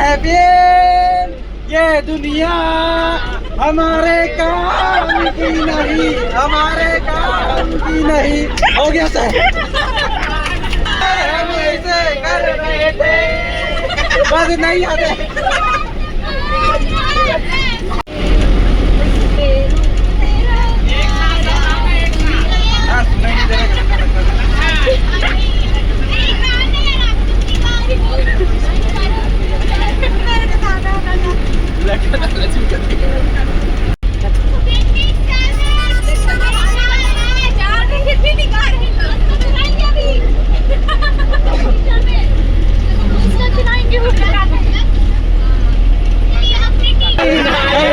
है बेल, ये दुनिया हमारे काम की नहीं, हमारे काम की नहीं। हो गया सर, हम ऐसे कर रहे थे, बस नहीं आते।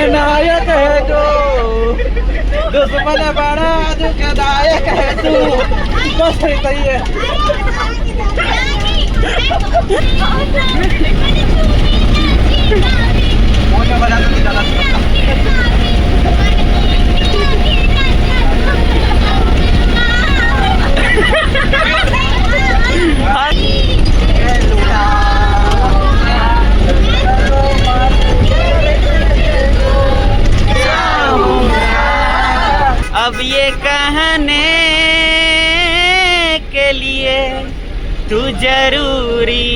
नायक है जो दुश्मन बड़ा दुखदायक है तू, बस सही है। अब ये कहने के लिए तू जरूरी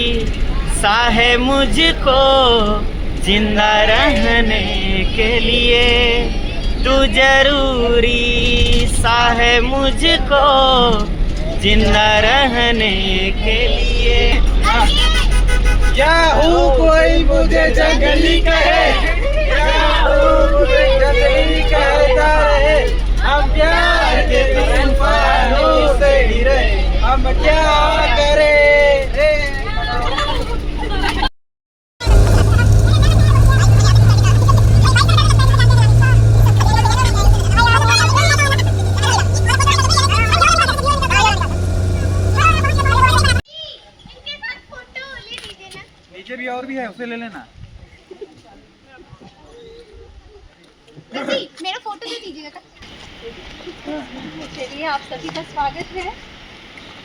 सा है मुझको, जिंदा रहने के लिए तू जरूरी सा है मुझको, जिंदा रहने के लिए। क्या हूँ कोई मुझे जंगली कहे, क्या हूँ मुझे जंगली कहता रहे, हम प्यार के तूफानों से गिरे, हम क्या करें। नीचे भी और भी है, उसे ले लेना। मेरा फोटो दे दीजिएगा। चलिए, आप सभी का स्वागत है।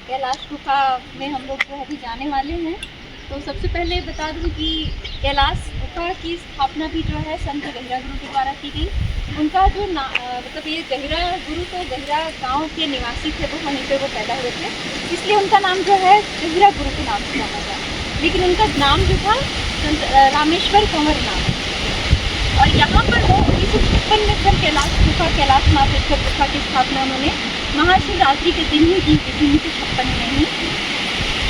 कैलाश गुफा में हम लोग जो है अभी जाने वाले हैं। तो सबसे पहले बता दूं कि कैलाश गुफा की स्थापना भी जो है संत गहिरा गुरु के द्वारा की गई। उनका जो मतलब ये गहिरा गुरु तो गहिरा गांव के निवासी थे, वो वहीं पे वो पैदा हुए थे, इसलिए उनका नाम जो है गहिरा गुरु के नाम से जाना जाता है। लेकिन उनका नाम जो था संत रामेश्वर कंवर नाम। और यहाँ पर वो 1956 में जब कैलाश गुफा कैलाश मातेश्वर गुफा की स्थापना उन्होंने महाशिवरात्रि के दिन ही की थी, 1956 में ही।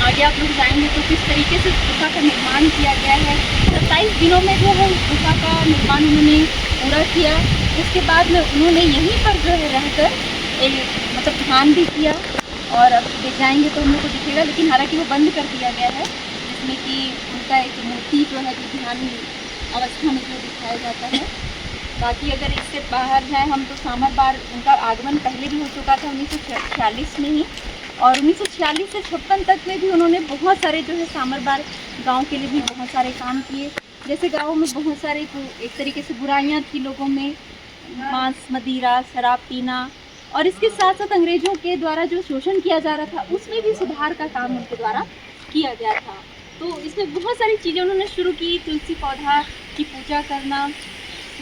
आगे आप लोग जाएंगे तो किस तरीके से इस गुफा का निर्माण किया गया है। 27 दिनों में जो है इस गुफा का निर्माण उन्होंने पूरा किया। उसके बाद में उन्होंने यहीं पर जो है रहकर मतलब ध्यान भी किया। और अब देख जाएंगे तो हम लोग को दिखेगा, लेकिन हालांकि वो बंद कर दिया गया है, जिसमें कि उनका एक मूर्ति जो है जो ध्यान अवस्था में जो दिखाया जाता है। बाकी अगर इससे बाहर जाए हम तो सामरबार, उनका आगमन पहले भी हो चुका था 1946 में ही। और 1946 से 56 तक में भी उन्होंने बहुत सारे जो है सामरबार गांव के लिए भी बहुत सारे काम किए। जैसे गांव में बहुत सारे एक तरीके से बुराइयां थी लोगों में, मांस मदिरा शराब पीना, और इसके साथ साथ अंग्रेज़ों के द्वारा जो शोषण किया जा रहा था उसमें भी सुधार का काम उनके द्वारा किया गया था। तो इसमें बहुत सारी चीज़ें उन्होंने शुरू की। तुलसी पौधा की पूजा करना,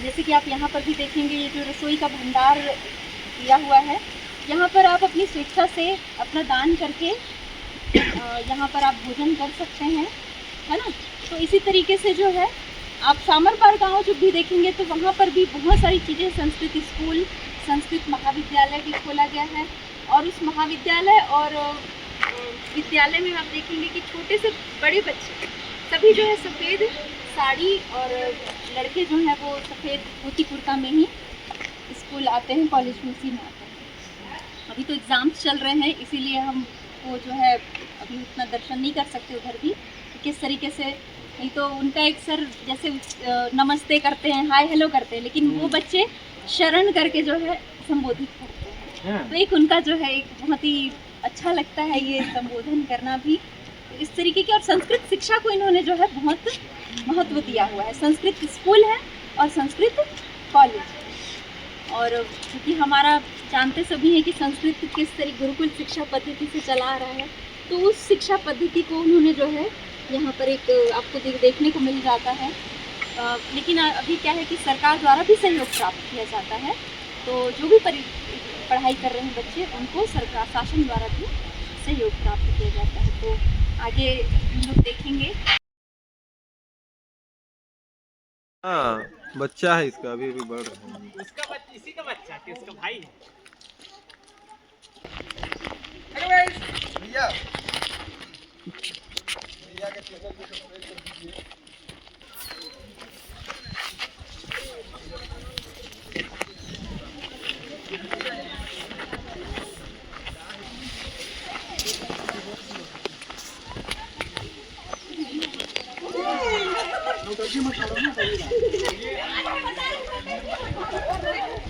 जैसे कि आप यहाँ पर भी देखेंगे ये जो रसोई का भंडार किया हुआ है, यहाँ पर आप अपनी स्वेच्छा से अपना दान करके यहाँ पर आप भोजन कर सकते हैं, है ना। तो इसी तरीके से जो है आप सामरबार गाँव जब भी देखेंगे तो वहाँ पर भी बहुत सारी चीज़ें, संस्कृत स्कूल, संस्कृत महाविद्यालय भी खोला गया है। और उस महाविद्यालय और विद्यालय में आप देखेंगे कि छोटे से बड़े बच्चे सभी जो है सफ़ेद साड़ी, और लड़के जो हैं वो सफ़ेद धोती कुर्ता में ही स्कूल आते हैं, कॉलेज में उसी में आते हैं। अभी तो एग्ज़ाम्स चल रहे हैं, इसीलिए हम वो जो है अभी उतना दर्शन नहीं कर सकते उधर भी किस तरीके से। नहीं तो उनका एक सर जैसे नमस्ते करते हैं, हाय हेलो करते हैं, लेकिन वो बच्चे शरण करके जो है संबोधित करते हैं। तो एक उनका जो है एक बहुत ही अच्छा लगता है ये संबोधन करना भी इस तरीके की। और संस्कृत शिक्षा को इन्होंने जो है बहुत महत्व दिया हुआ है। संस्कृत स्कूल है और संस्कृत कॉलेज। और क्योंकि हमारा जानते सभी हैं कि संस्कृत किस तरीके गुरुकुल शिक्षा पद्धति से चला आ रहा है, तो उस शिक्षा पद्धति को उन्होंने जो है यहाँ पर एक आपको देखने को मिल जाता है। लेकिन अभी क्या है कि सरकार द्वारा भी सहयोग प्राप्त किया जाता है, तो जो भी पढ़ाई कर रहे हैं बच्चे उनको सरकार शासन द्वारा भी सहयोग प्राप्त किया जाता है। तो आगे हम लोग देखेंगे। हाँ, बच्चा है इसका, अभी बढ़ रहा है। उसका बच्चा, इसी का बच्चा कि उसका भाई है। भैया भैया के चैनल को सब्सक्राइब कर दीजिए।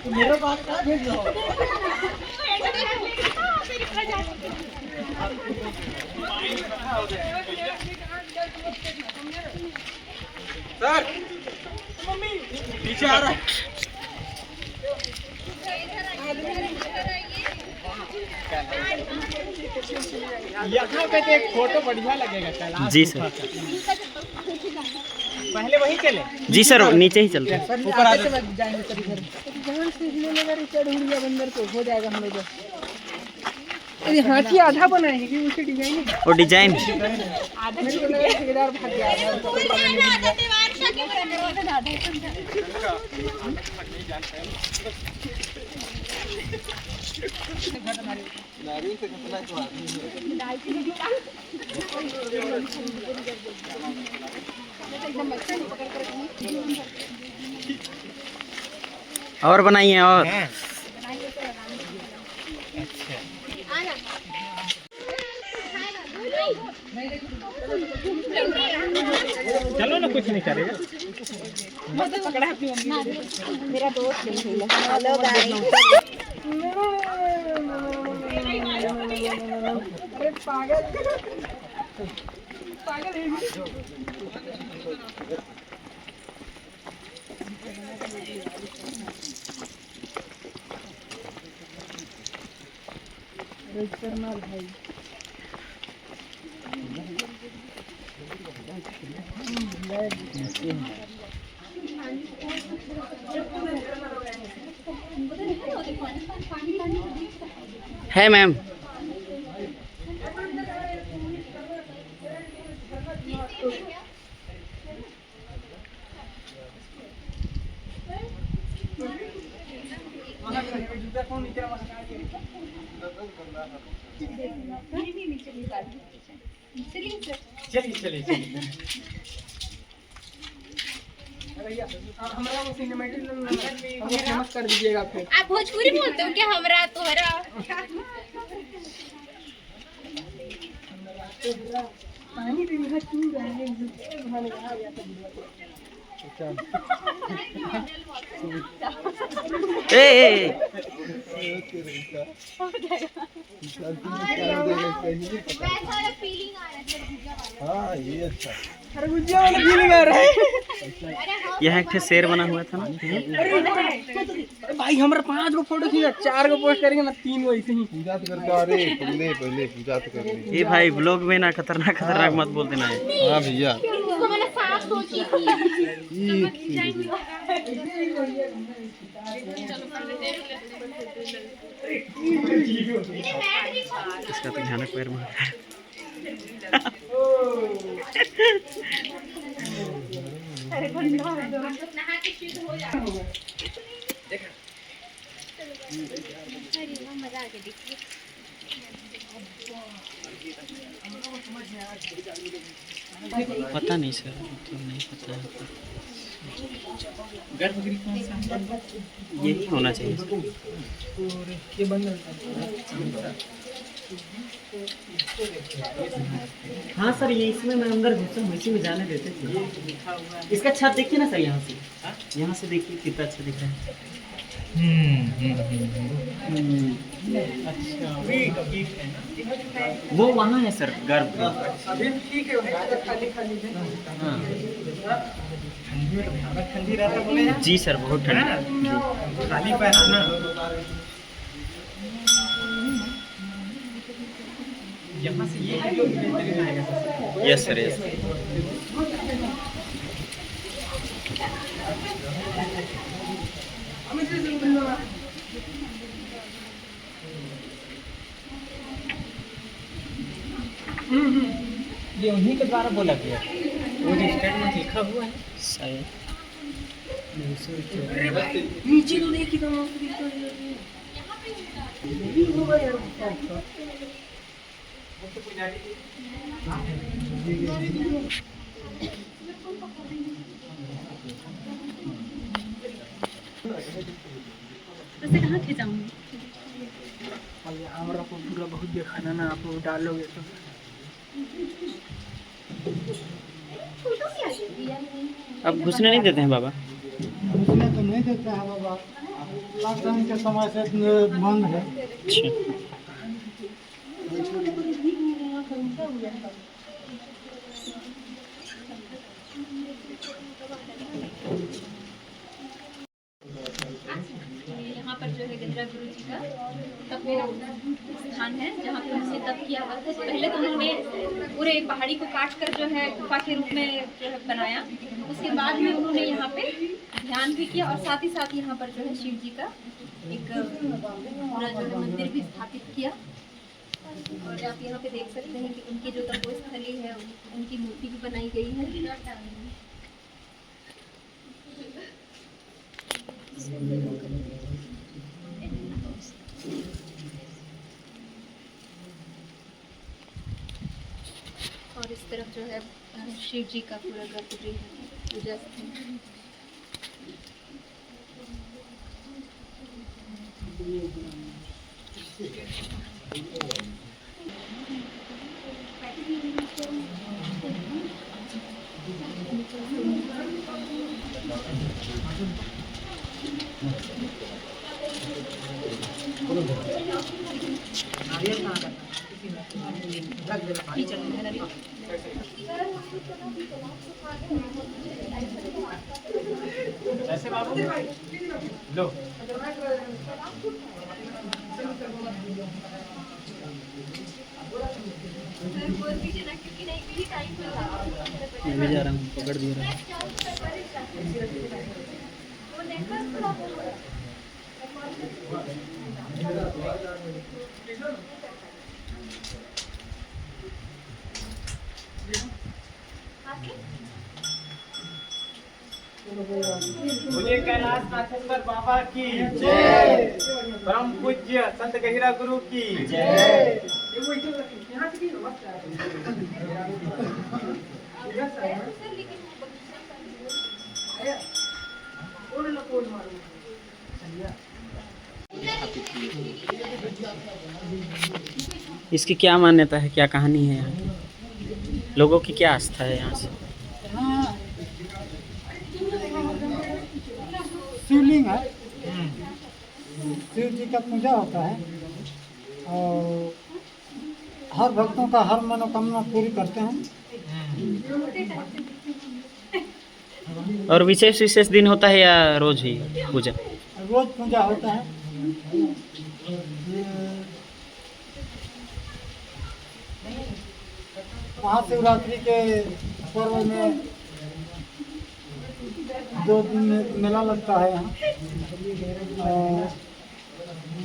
मेरे पास क्या भेज रहा हो? सर पीछे आ रहा है। यहाँ पे तो एक फोटो बढ़िया लगेगा कैलाश। जी सर। पहले वही चले। जी सर, नीचे ही चलते हैं। ऊपर आ जाओ। बंदर तो हो जाएगा हम लोग। अरे हाथी आधा बनाए हैं कि उसी डिजाइन और डिजाइन मेरे को लगा ठेकेदार भाग गया। नारियल से कितना तो आदमी और बनाइए और चलो ना, कुछ नहीं करेगा। मेरा दोस्त अरे पागल पागल है। भाई है मैम। चलिए। हमारा वो सिनेमैटिक फेमस कर दीजिएगा फिर। आप भोजपुरी बोलते हो क्या? हमरा तोहरा पानी भी यहाँ क्यों जाएंगे? हाँ ये अच्छा। खरबूजा वाला फीलिंग आ रहा है। यहाँ एक शेर बना हुआ था ना। अरे भाई हमारा 5 गो फोटो खींचा, 4 गो पोस्ट करेंगे ना, 3 गो ऐसे ही। पूजा तो करके आ रहे पहले पूजा तो कर रहे। ये भाई ब्लॉग में ना खतरनाक मत बोल देना है। हाँ भैया मैंने सांस सोची इसका तो भयानक पैर मार है। मजा आ गया। देखिए पता नहीं सर, तो नहीं पता है। गर्भगृह कौन सा है? यही होना चाहिए। ये बंद हाँ सर, ये इसमें मैं अंदर घुसा हूँ, इसी में जाने देते थे। इसका छत देखिए ना सर, यहाँ से देखिए कितना अच्छा दिख रहा है। अच्छा, वो वहाँ है सर, गर्भ। अभी ठीक है, खाली खाली है। हाँ ठंडी रहता बोले हैं। जी सर, बहुत ठंडा। खाली पहनाना। यहाँ से ये वीडियो भी बेहतरीन आएगा सर। Yes sir, yes. ये उन्हीं के द्वारा बोला गया, वो जो स्टेटमेंट लिखा हुआ है। सही। नीचे तो देखी तो वैसे कहाँ खिंचाऊंगी? हमारा को पूरा बहुत देखा ना, आप लोग डालोगे तो अब घुसने नहीं देते हैं बाबा? उसमें तो नहीं देता है बाबा, लॉकडाउन के समय से बंद है। अच्छा। यहाँ पर जो है गहरा गुरु जी का तप स्थान है, जहाँ पर उन्होंने तप किया हुआ था। पहले तो उन्होंने पूरे पहाड़ी को काट कर जो है गुफा के रूप में जो है बनाया। उसके बाद में उन्होंने यहाँ पे ध्यान भी किया और साथ ही साथ यहाँ पर जो है शिव जी का एक पूरा जो है मंदिर भी स्थापित किया। और आप यहाँ पे देख सकते हैं कि उनकी जो तपोस्थली है, उनकी मूर्ति भी बनाई गई है। और इस तरफ जो है शिव जी का पूरा गर्भगृह है, पूजा स्थल। ऐसे बाबू लो। मैं भी जा रहा हूँ, पकड़ दिया रहा बोलिए कैलाश नाथेश्वर बाबा की जय, परम पूज्य संत गहिरा गुरु की जय। इसकी क्या मान्यता है, क्या कहानी है यहाँ की? लोगों की क्या आस्था है यहाँ से? शिवलिंग है, शिव जी का पूजा होता है और हर भक्तों का हर मनोकामना पूरी करते हैं। और विशेष विशेष दिन होता है या रोज ही पूजा? रोज पूजा होता है। महाशिवरात्रि के पर्व में 2 दिन मेला लगता है यहाँ और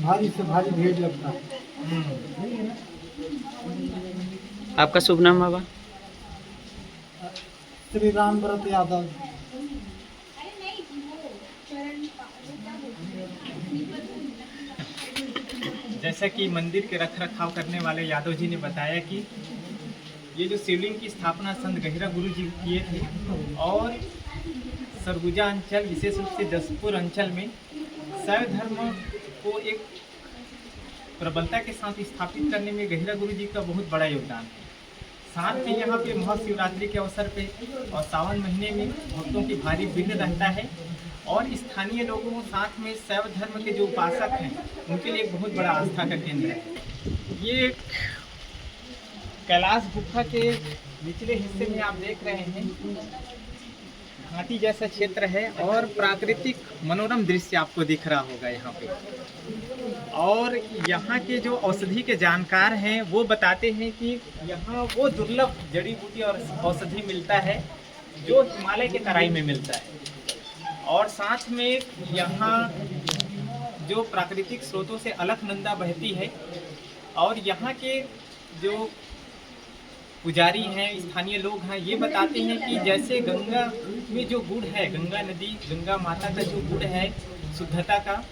भारी से भारी भीड़ लगता है। आपका शुभ नाम बाबा? श्री राम व्रत यादव। जैसा कि मंदिर के रख रखाव करने वाले यादव जी ने बताया कि ये जो शिवलिंग की स्थापना संत गहिरा गुरु जी किए थे और सरगुजा अंचल, विशेष रूप से जसपुर अंचल में शैव धर्म को एक प्रबलता के साथ स्थापित करने में गहिरा गुरु जी का बहुत बड़ा योगदान है। साथ में यहाँ पे महाशिवरात्रि के अवसर पे और सावन महीने में भक्तों की भारी भीड़ रहता है और स्थानीय लोगों साथ में शैव धर्म के जो उपासक हैं उनके लिए एक बहुत बड़ा आस्था का केंद्र है। ये कैलाश गुफा के निचले हिस्से में आप देख रहे हैं घाटी जैसा क्षेत्र है और प्राकृतिक मनोरम दृश्य आपको दिख रहा होगा यहाँ पे। और यहाँ के जो औषधि के जानकार हैं वो बताते हैं कि यहाँ वो दुर्लभ जड़ी बूटी और औषधि मिलता है जो हिमालय के तराई में मिलता है। और साथ में यहाँ जो प्राकृतिक स्रोतों से अलकनंदा बहती है और यहाँ के जो पुजारी हैं, स्थानीय लोग हैं, ये बताते हैं कि जैसे गंगा में जो गुड़ है, गंगा नदी, गंगा माता का जो गुड़ है शुद्धता का,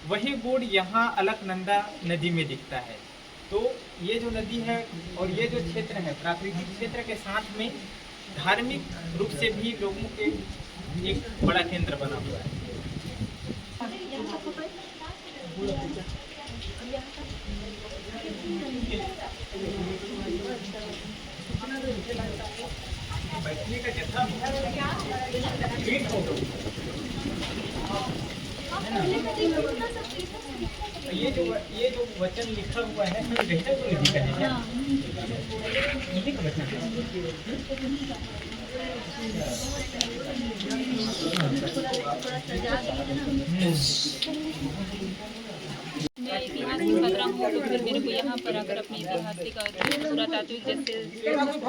वही गुड़ यहाँ अलकनंदा नदी में दिखता है। तो ये जो नदी है और ये जो क्षेत्र है प्राकृतिक क्षेत्र के साथ में धार्मिक रूप से भी लोगों के एक बड़ा केंद्र बना हुआ है। बैठने का जगह ये जो वचन लिखा हुआ है गहिरा गुरु जी का है। यही का वचन मैं इतिहास की छात्रा हूँ, तो फिर मेरे को यहाँ पर आकर अपने ऐतिहासिक और पुरातात्विक जैसे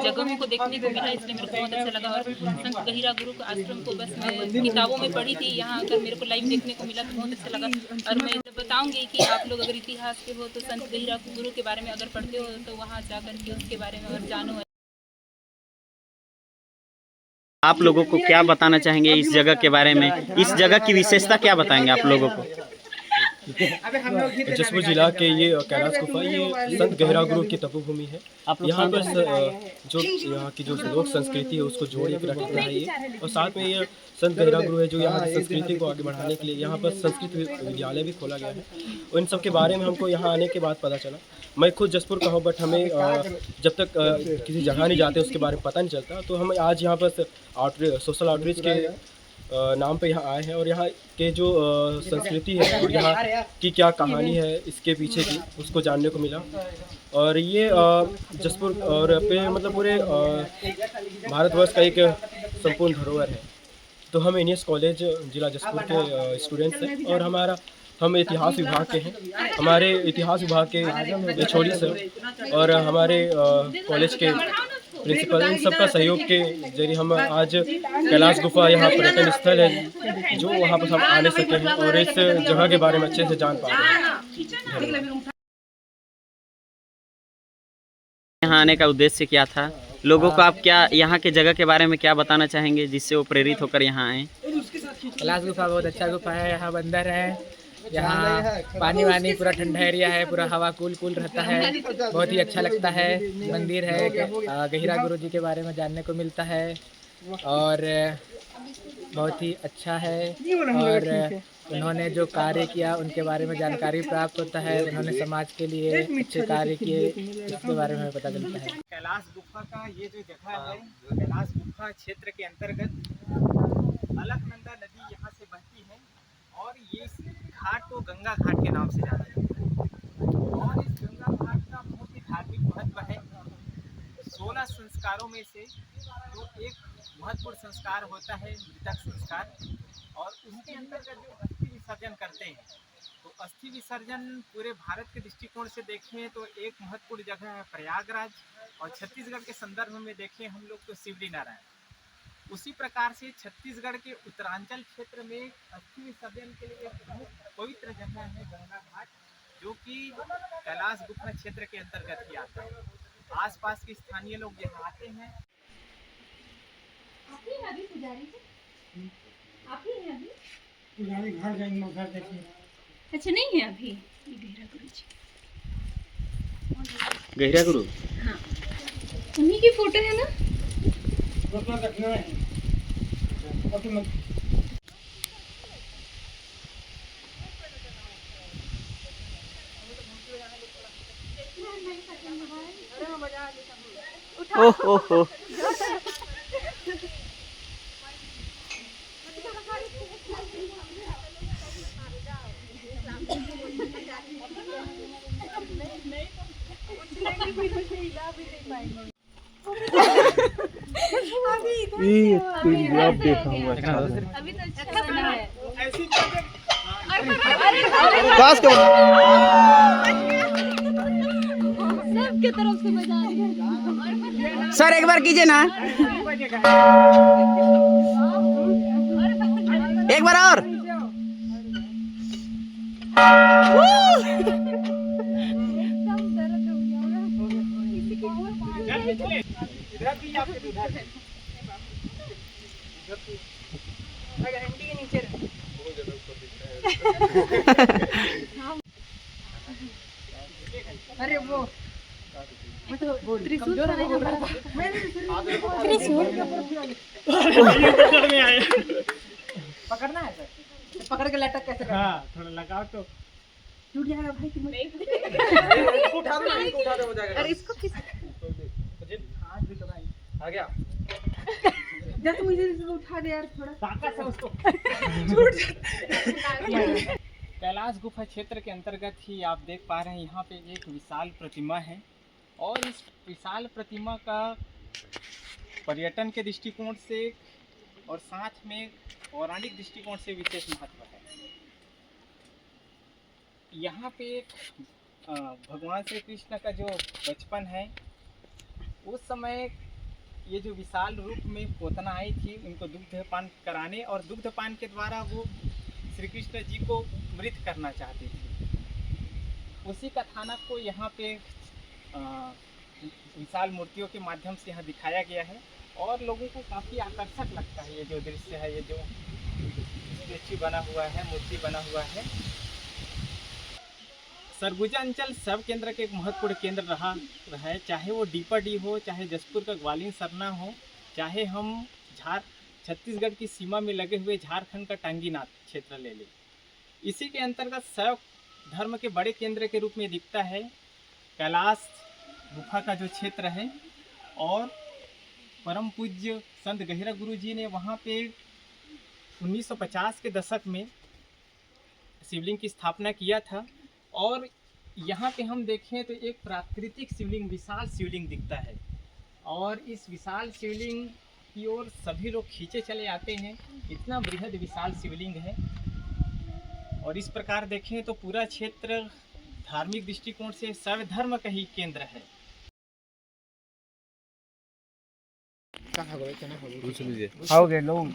जगहों को देखने को मिला, इसलिए मेरे को बहुत अच्छा लगा। और संत गहिरा गुरु के आश्रम को बस मैं किताबों में पढ़ी थी, यहाँ आकर मेरे को लाइव देखने को मिला तो बहुत अच्छा लगा। और मैं बताऊँगी कि आप लोग अगर इतिहास के हो तो संत गहिरा गुरु के बारे में अगर पढ़ते हो तो वहाँ जाकर के उसके बारे में और जानो। आप लोगों को क्या बताना चाहेंगे इस जगह के बारे में? इस जगह की विशेषता क्या बताएंगे आप लोगों को? जसपुर जिला के ये कैलाश गुफा ये संत गहिरा गुरु की तपोभूमि है। यहाँ पर जो यहाँ की जो लोक संस्कृति है उसको जोड़ के रखना है ये, और साथ में ये संत गहिरा गुरु है जो यहाँ की संस्कृति को आगे बढ़ाने के लिए यहाँ पर संस्कृत विद्यालय भी खोला गया है। और इन सब के बारे में हमको यहाँ आने के बाद पता चला। मैं खुद जसपुर का हूँ, बट हमें जब तक किसी जगह नहीं जाते उसके बारे में पता नहीं चलता। तो हम आज यहाँ पर सोशल आउटरीच के नाम पे यहाँ आए हैं, और यहाँ के जो संस्कृति है और यहाँ की क्या कहानी है इसके पीछे की, उसको जानने को मिला। और ये जसपुर और पे मतलब पूरे भारतवर्ष का एक संपूर्ण धरोहर है। तो हम एनएस कॉलेज जिला जसपुर के स्टूडेंट्स हैं, और हम इतिहास विभाग के हैं। हमारे इतिहास विभाग के छोड़ी सर और हमारे कॉलेज के प्रिंसिपल, इन सबका सहयोग के जरिए हम आज कैलाश गुफा यहाँ पर्यटन स्थल है जो वहाँ पर हम आने सके हैं और इस जगह के बारे में अच्छे से जान पा रहे हैं। यहाँ आने का उद्देश्य क्या था? लोगों को आप क्या यहाँ के जगह के बारे में क्या बताना चाहेंगे जिससे वो प्रेरित होकर यहाँ आए? कैलाश गुफा बहुत अच्छा गुफा है। यहाँ बंदर है, यहाँ पानी वानी पूरा ठंडा एरिया है, पूरा हवा कूल रहता है, बहुत ही अच्छा लगता है। मंदिर है, गहिरा गुरु जी के बारे में जानने को मिलता है और बहुत ही अच्छा है। और उन्होंने जो कार्य किया उनके बारे में जानकारी प्राप्त होता है। उन्होंने समाज के लिए अच्छे कार्य किए, इसके बारे में पता चलता है। कैलाश गुफा का ये जो जगह है, कैलाश गुफा क्षेत्र के अंतर्गत अलकनंदा नदी यहाँ से बहती है और ये घाट को गंगा घाट के नाम से जाना जाता है। और इस गंगा घाट का बहुत ही धार्मिक महत्व है। 16 संस्कारों में से जो एक महत्वपूर्ण संस्कार होता है मृतक संस्कार, और उसके अंतर्गत जो अस्थि विसर्जन करते हैं, तो अस्थि विसर्जन पूरे भारत के दृष्टिकोण से देखें तो एक महत्वपूर्ण जगह है प्रयागराज, और छत्तीसगढ़ के संदर्भ में देखें हम लोग तो शिवरी नारायण। उसी प्रकार से छत्तीसगढ़ के उत्तरांचल क्षेत्र में अस्थि विसर्जन के लिए एक प्रमुख पवित्र जगह है गंगा घाट, जो कि कैलाश गुफा क्षेत्र के अंतर्गत ही आता है। आसपास के स्थानीय लोग यहाँ आते हैं। पुराने घर जाएंगे मौका देखिए। अच्छा नहीं है अभी गहिरा गुरु जी? गहिरा गुरु हाँ, उन्हीं की फोटो है ना? फोटो रखना है। फोटो मत ओह ओह ओह अभी तो अच्छा बना है। ऐसी सबके तरफ से बजा रही है। सर एक बार कीजिए ना, एक बार और। एकदम दर्द हो गया होगा। किसी की और पहाड़ इधर भी आपके इधर है। अरे वो त्रिशूल सर है हमारा। पकड़ना है सर, पकड़ के लटक कैसे करना? हाँ थोड़ा लगाओ तो टूट जाएगा भाई तुम। उठा दो, इसको उठा दो, हो जाएगा। अरे इसको किस हाथ भी तो भाई आ गया। जब मुझे इसको उठा दे यार थोड़ा। ताकत है उसको। कैलाश गुफा क्षेत्र के अंतर्गत ही आप देख पा रहे हैं यहाँ पे एक विशाल प्रतिमा है और इस विशाल प्रतिमा का पर्यटन के दृष्टिकोण से और साथ में पौराणिक दृष्टिकोण से विशेष महत्व है। यहाँ पे एक भगवान श्री कृष्ण का जो बचपन है उस समय ये जो विशाल रूप में पोतना आई थी उनको दुग्धपान कराने और दुग्धपान के द्वारा वो श्री कृष्ण जी को मृत करना चाहती थी। उसी कथानक को यहाँ पे विशाल मूर्तियों के माध्यम से यहाँ दिखाया गया है और लोगों को काफ़ी आकर्षक लगता है। ये जो दृश्य है, ये जो स्टैचू बना हुआ है, मूर्ति बना हुआ है। सरगुजा अंचल सब केंद्र के एक महत्वपूर्ण केंद्र रहा है, चाहे वो डीपाडी हो, चाहे जसपुर का ग्वालियर सरना हो, चाहे हम छत्तीसगढ़ की सीमा में लगे हुए झारखंड का टांगीनाथ क्षेत्र ले लें। इसी के अंतर्गत शैव धर्म के बड़े केंद्र के रूप में दिखता है कैलाश गुफा का जो क्षेत्र है और परम पूज्य संत गहिरा गुरु जी ने वहाँ पे 1950 के दशक में शिवलिंग की स्थापना किया था और यहाँ पे हम देखें तो एक प्राकृतिक शिवलिंग, विशाल शिवलिंग दिखता है और इस विशाल शिवलिंग की ओर सभी लोग खींचे चले आते हैं। इतना बृहद विशाल शिवलिंग है और इस प्रकार देखें तो पूरा क्षेत्र धार्मिक दृष्टिकोण से शैव धर्म का ही केंद्र है। आओगे लोग